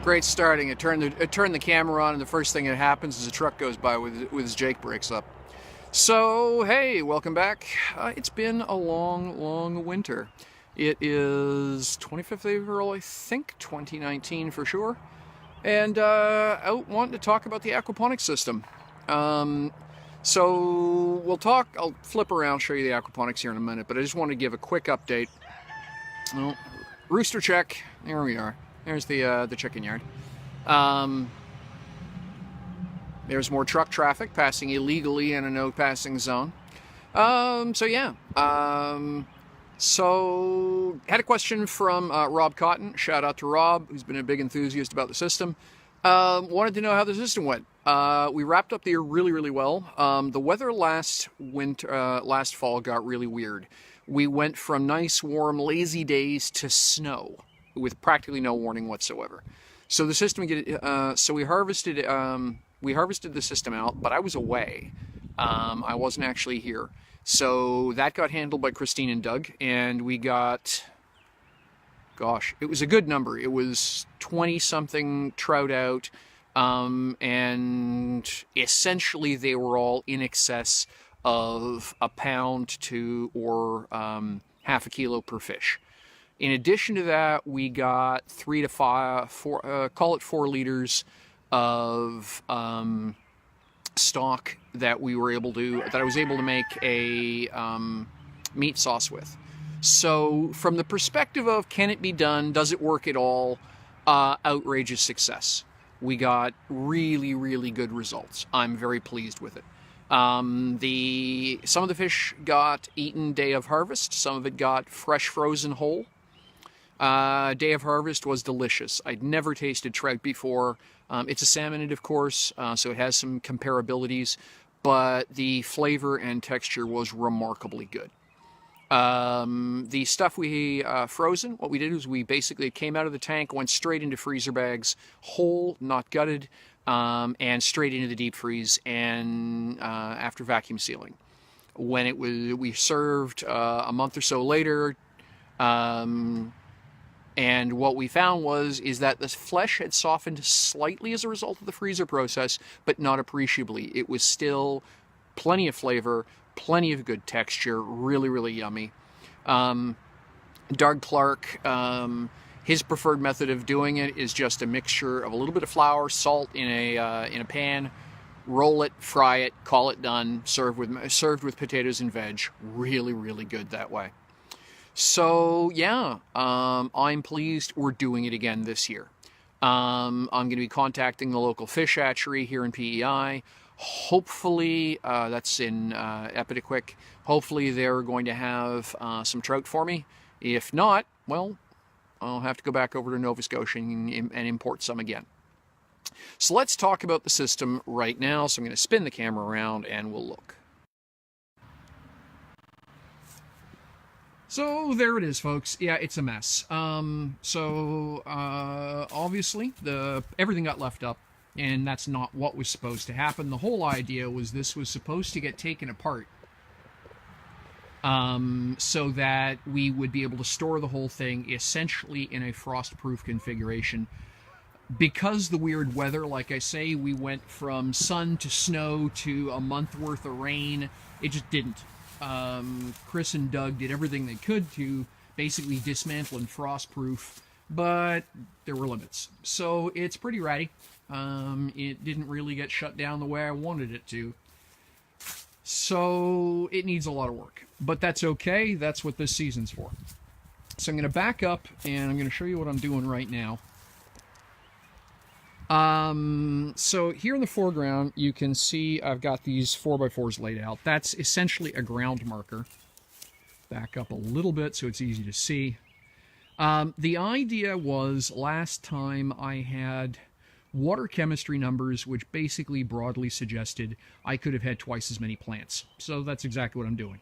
Great starting. I turned the camera on, and the first thing that happens is a truck goes by with his Jake brakes up. So hey, welcome back. It's been a long winter. It is 25th April, I think, 2019 for sure. And out wanting to talk about the aquaponics system. So we'll talk. I'll flip around, show you the aquaponics here in a minute, but I just want to give a quick update. Oh, rooster check. There we are. There's the chicken yard. There's more truck traffic passing illegally in a no passing zone. So yeah. So had a question from Rob Cotton. Shout out to Rob, who's been a big enthusiast about the system. Wanted to know how the system went. We wrapped up the year really well. The weather last fall got really weird. We went from nice, warm, lazy days to snow with practically no warning whatsoever. So the system we harvested the system out, but I was away. I wasn't actually here. So that got handled by Christine and Doug, and we got, gosh, it was a good number. It was 20-something trout out, and essentially they were all in excess of a pound to or half a kilo per fish. In addition to that, we got 3 to 5, call it 4 liters of stock that I was able to make a meat sauce with. So from the perspective of can it be done, does it work at all, outrageous success. We got really good results. I'm very pleased with it. Some of the fish got eaten day of harvest. Some of it got fresh frozen whole. Day of harvest was delicious. I'd never tasted trout before. It's a salmonid, of course, so it has some comparabilities, but the flavor and texture was remarkably good. The stuff we frozen, what we did was we basically came out of the tank, went straight into freezer bags, whole, not gutted, and straight into the deep freeze, and after vacuum sealing. When we served a month or so later, and what we found is that the flesh had softened slightly as a result of the freezer process, but not appreciably. It was still plenty of flavor, plenty of good texture, really yummy. Doug Clark, his preferred method of doing it is just a mixture of a little bit of flour, salt in a pan, roll it, fry it, call it done, served with potatoes and veg. Really good that way. So yeah, I'm pleased we're doing it again this year. I'm going to be contacting the local fish hatchery here in PEI. Hopefully, that's in Epidicquick. Hopefully they're going to have some trout for me. If not, well, I'll have to go back over to Nova Scotia and import some again. So let's talk about the system right now. So I'm going to spin the camera around and we'll look. So there it is, folks. Yeah, it's a mess. Obviously everything got left up, and that's not what was supposed to happen. The whole idea was this was supposed to get taken apart, so that we would be able to store the whole thing essentially in a frost-proof configuration. Because the weird weather, like I say, we went from sun to snow to a month worth of rain. It just didn't. Chris and Doug did everything they could to basically dismantle and frost-proof, but there were limits. So it's pretty ratty. It didn't really get shut down the way I wanted it to. So it needs a lot of work, but that's okay. That's what this season's for. So I'm going to back up and I'm going to show you what I'm doing right now. So here in the foreground, you can see I've got these 4x4s laid out. That's essentially a ground marker. Back up a little bit so it's easy to see. The idea was last time I had water chemistry numbers, which basically broadly suggested I could have had twice as many plants. So that's exactly what I'm doing.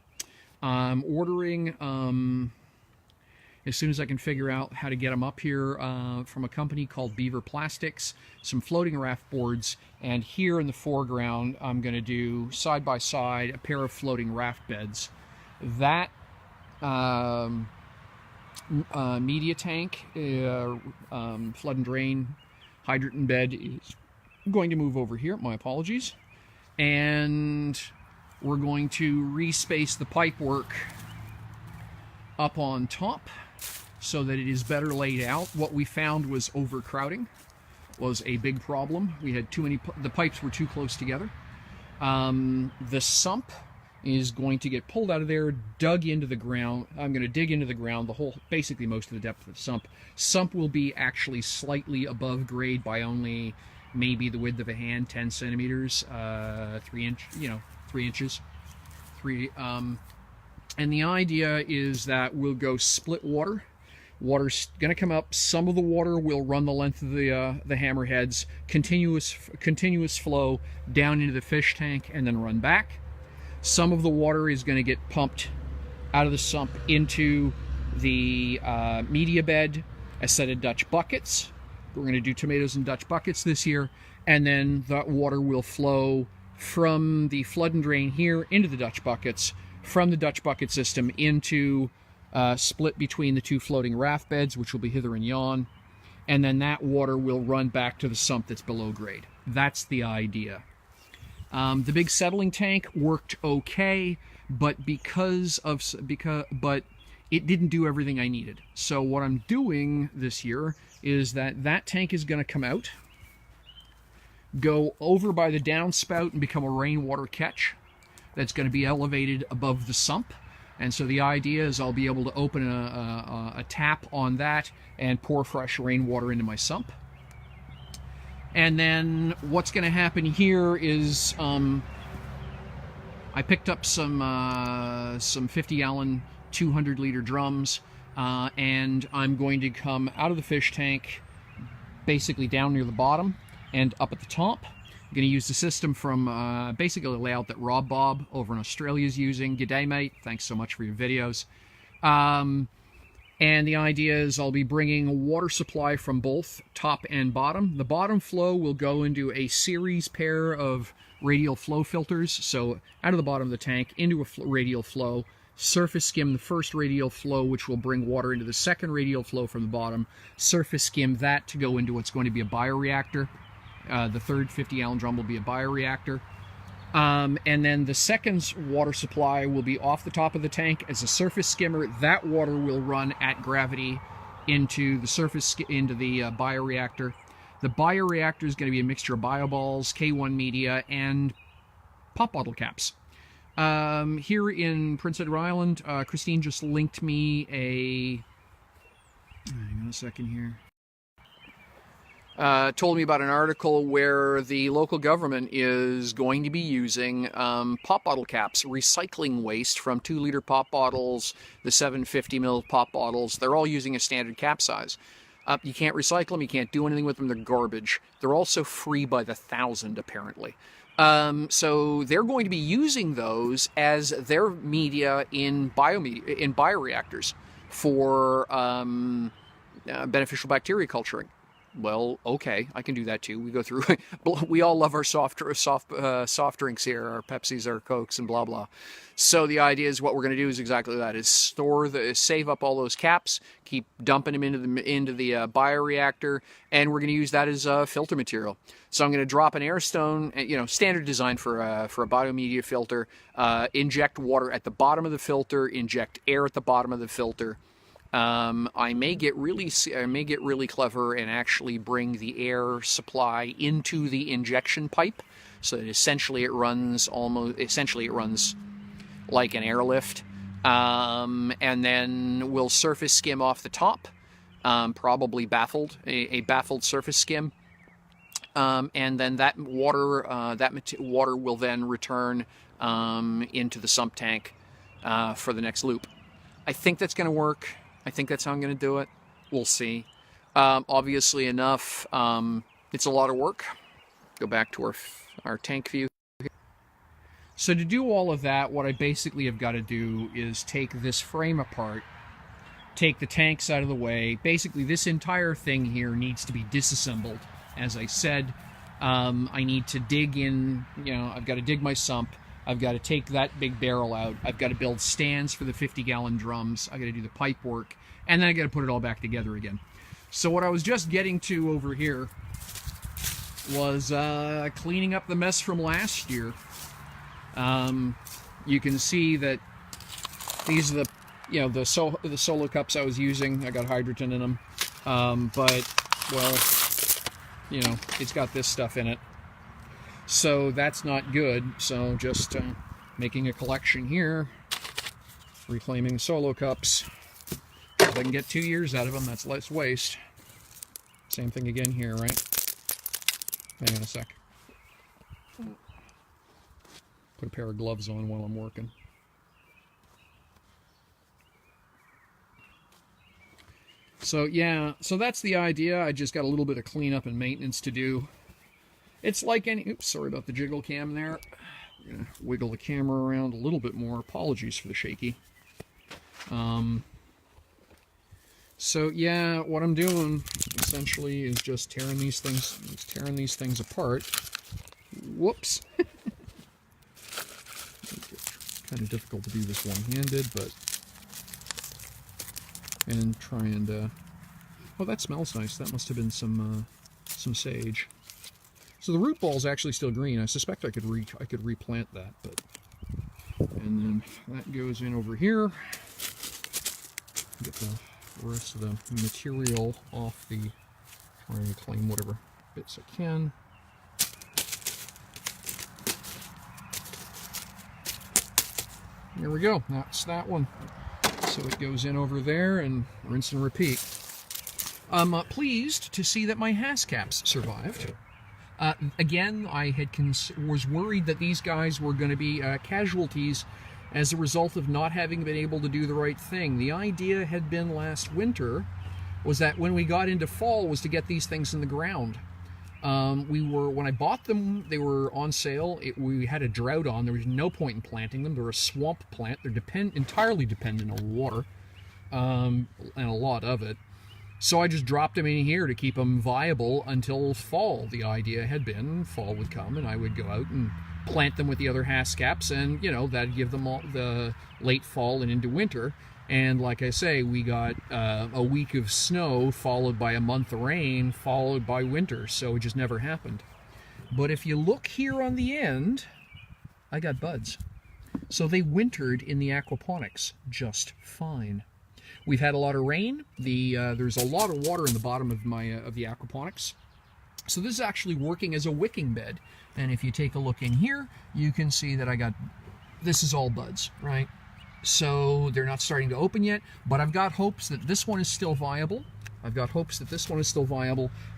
I'm ordering, as soon as I can figure out how to get them up here, from a company called Beaver Plastics, some floating raft boards, and here in the foreground I'm going to do side by side a pair of floating raft beds. That media tank, flood and drain hydrant bed is going to move over here. My apologies. And we're going to respace the pipe work up on top so that it is better laid out. What we found was overcrowding was a big problem. We had too many, the pipes were too close together. The sump is going to get pulled out of there, dug into the ground. I'm going to dig into the ground the whole, basically most of the depth of the sump. Sump will be actually slightly above grade by only maybe the width of a hand, 10 centimeters, 3 inches. And the idea is that we'll go split water. Water's going to come up. Some of the water will run the length of the hammerheads, continuous flow down into the fish tank and then run back. Some of the water is going to get pumped out of the sump into the media bed, a set of Dutch buckets. We're going to do tomatoes in Dutch buckets this year, and then that water will flow from the flood and drain here into the Dutch buckets, from the Dutch bucket system into split between the two floating raft beds, which will be hither and yon, and then that water will run back to the sump that's below grade. That's the idea. The big settling tank worked okay, but but it didn't do everything I needed. So what I'm doing this year is that tank is going to come out, go over by the downspout and become a rainwater catch that's going to be elevated above the sump. And so the idea is I'll be able to open a tap on that and pour fresh rainwater into my sump. And then what's going to happen here is I picked up some 50-gallon, 200-liter drums, and I'm going to come out of the fish tank basically down near the bottom and up at the top. I'm going to use the system from basically a layout that Rob Bob over in Australia is using. G'day, mate. Thanks so much for your videos. And the idea is I'll be bringing water supply from both top and bottom. The bottom flow will go into a series pair of radial flow filters. So out of the bottom of the tank into a radial flow, surface skim the first radial flow, which will bring water into the second radial flow from the bottom, surface skim that to go into what's going to be a bioreactor. The third 50-gallon drum will be a bioreactor. And then the second water supply will be off the top of the tank as a surface skimmer. That water will run at gravity into the bioreactor. The bioreactor is going to be a mixture of bioballs, K1 media, and pop bottle caps. Here in Prince Edward Island, Christine just linked me hang on a second here. Told me about an article where the local government is going to be using pop bottle caps, recycling waste from 2-liter pop bottles, the 750 ml pop bottles. They're all using a standard cap size. You can't recycle them, you can't do anything with them, they're garbage. They're also free by the thousand, apparently. So they're going to be using those as their media in bioreactors for beneficial bacteria culturing. Well, okay, I can do that too. We go through, we all love our soft drinks here, our Pepsis, our Cokes, and blah, blah. So the idea is what we're going to do is exactly that, is save up all those caps, keep dumping them into the bioreactor, and we're going to use that as filter material. So I'm going to drop an air stone, standard design for a biomedia filter, inject water at the bottom of the filter, inject air at the bottom of the filter. I may get really clever and actually bring the air supply into the injection pipe, so that essentially it runs like an airlift, and then we'll surface skim off the top, probably baffled, a baffled surface skim, and then that water will then return into the sump tank for the next loop. I think that's going to work. I think that's how I'm going to do it. We'll see. Obviously enough, it's a lot of work. Go back to our tank view here. So to do all of that, what I basically have got to do is take this frame apart, take the tanks out of the way. Basically, this entire thing here needs to be disassembled. As I said, I need to dig in, I've got to dig my sump. I've got to take that big barrel out. I've got to build stands for the 50-gallon drums. I've got to do the pipe work. And then I've got to put it all back together again. So what I was just getting to over here was cleaning up the mess from last year. You can see that these are the solo cups I was using. I got hydrogen in them, but well, it's got this stuff in it, so that's not good. So just making a collection here, reclaiming solo cups. If I can get 2 years out of them, that's less waste. Same thing again here, right? Hang on a sec. Put a pair of gloves on while I'm working. So yeah, so that's the idea. I just got a little bit of cleanup and maintenance to do. It's like any... Oops, sorry about the jiggle cam there. I'm going to wiggle the camera around a little bit more. Apologies for the shaky. So yeah, what I'm doing essentially is just tearing these things apart. Whoops. Kind of difficult to do this one-handed, but... And try and... Oh, that smells nice. That must have been some sage. So the root ball is actually still green. I suspect I could replant that, but... And then that goes in over here. Get the rest of the material off the... Try and claim whatever bits I can. There we go. That's that one. So it goes in over there and rinse and repeat. I'm pleased to see that my Hascaps survived. Again, I was worried that these guys were going to be casualties as a result of not having been able to do the right thing. The idea had been last winter was that when we got into fall was to get these things in the ground. When I bought them, they were on sale. We had a drought on. There was no point in planting them. They're a swamp plant. They're entirely dependent on water, and a lot of it. So I just dropped them in here to keep them viable until fall. The idea had been fall would come and I would go out and plant them with the other Hascaps, and that'd give them all the late fall and into winter. And like I say, we got a week of snow followed by a month of rain followed by winter, so it just never happened. But if you look here on the end, I got buds. So they wintered in the aquaponics just fine. We've had a lot of rain. There's a lot of water in the bottom of the aquaponics. So this is actually working as a wicking bed. And if you take a look in here, you can see that this is all buds, right? So they're not starting to open yet, but I've got hopes that this one is still viable.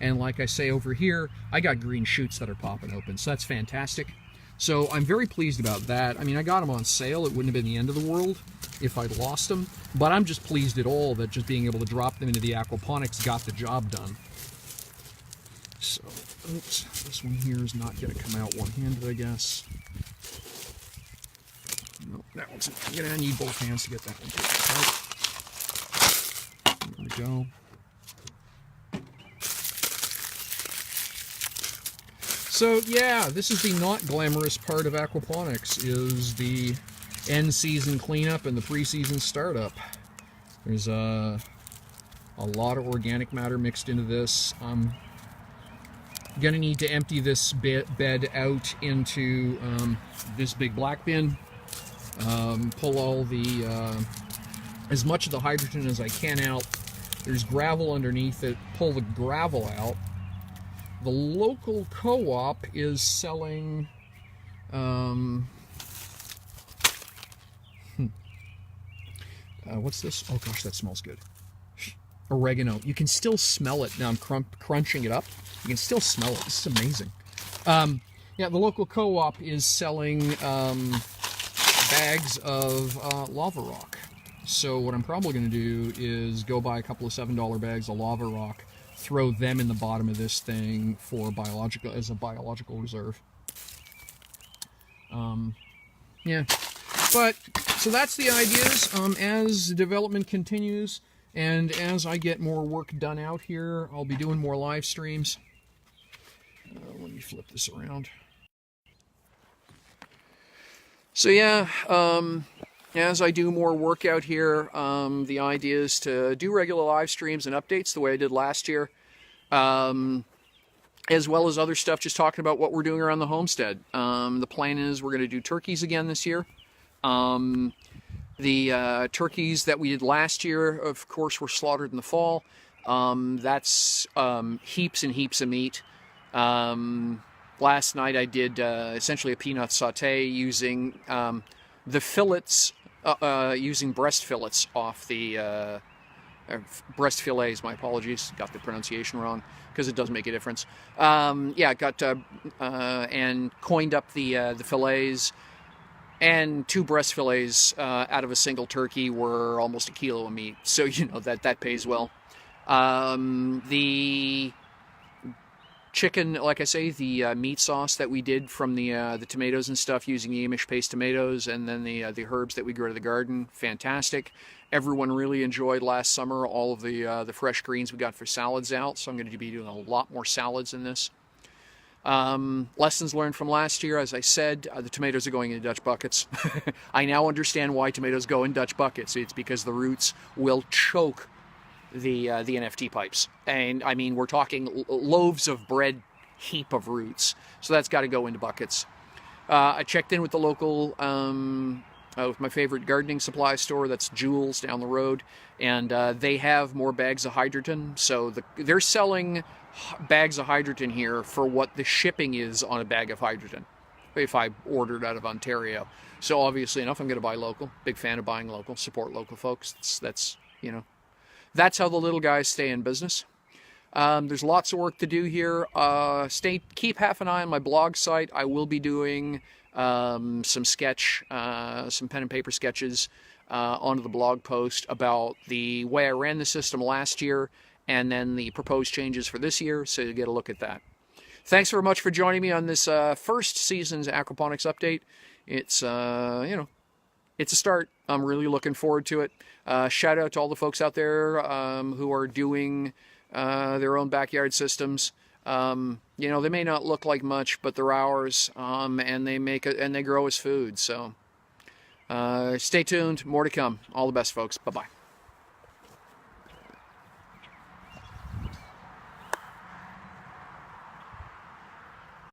And like I say over here, I got green shoots that are popping open, so that's fantastic. So I'm very pleased about that. I mean, I got them on sale. It wouldn't have been the end of the world if I'd lost them, but I'm just pleased at all that just being able to drop them into the aquaponics got the job done. So, oops, this one here is not going to come out one-handed, I guess. No, that one's... I'm going to need both hands to get that one taken out. There we go. So yeah, this is the not glamorous part of aquaponics, is the end season cleanup and the pre-season startup. There's a lot of organic matter mixed into this. I'm gonna need to empty this bed out into this big black bin, pull all the as much of the hydrogen as I can out. There's gravel underneath it. Pull the gravel out. The local co-op is selling what's this? Oh gosh, that smells good. Oregano. You can still smell it. Now I'm crunching it up. You can still smell it. This is amazing. Yeah, the local co-op is selling bags of lava rock. So what I'm probably going to do is go buy a couple of $7 bags of lava rock, throw them in the bottom of this thing for as a biological reserve. Yeah, but so that's the ideas. As development continues and as I get more work done out here, I'll be doing more live streams. Let me flip this around. So yeah, as I do more work out here, the idea is to do regular live streams and updates the way I did last year. as well as other stuff, just talking about what we're doing around the homestead. The plan is we're going to do turkeys again this year. The turkeys that we did last year, of course, were slaughtered in the fall. That's heaps and heaps of meat. Last night I did essentially a peanut saute using the fillets, using breast fillets off the breast fillets. My apologies, got the pronunciation wrong because it does make a difference. Yeah, got and coined up the fillets, and 2 breast fillets out of a single turkey were almost 1 kilo of meat. So you know that pays well. The chicken, like I say, the meat sauce that we did from the tomatoes and stuff using the Amish paste tomatoes, and then the herbs that we grow to the garden, fantastic. Everyone really enjoyed last summer all of the fresh greens we got for salads out, so I'm going to be doing a lot more salads in this. Lessons learned from last year, as I said, the tomatoes are going into Dutch buckets. I now understand why tomatoes go in Dutch buckets. It's because the roots will choke the NFT pipes, and I mean we're talking loaves of bread heap of roots, so that's got to go into buckets. I checked in with the local with my favorite gardening supply store, that's Jewel's down the road, and they have more bags of hydrogen, so they're selling bags of hydrogen here for what the shipping is on a bag of hydrogen if I ordered out of Ontario. So obviously enough, I'm going to buy local. Big fan of buying local, support local folks. That's you know, that's how the little guys stay in business. There's lots of work to do here. Keep half an eye on my blog site. I will be doing some pen and paper sketches onto the blog post about the way I ran the system last year and then the proposed changes for this year, so you get a look at that. Thanks very much for joining me on this first season's Aquaponics update. It's you know, it's a start. I'm really looking forward to it. Shout out to all the folks out there who are doing their own backyard systems. You know, they may not look like much, but they're ours, and they grow as food. So stay tuned. More to come. All the best, folks. Bye-bye.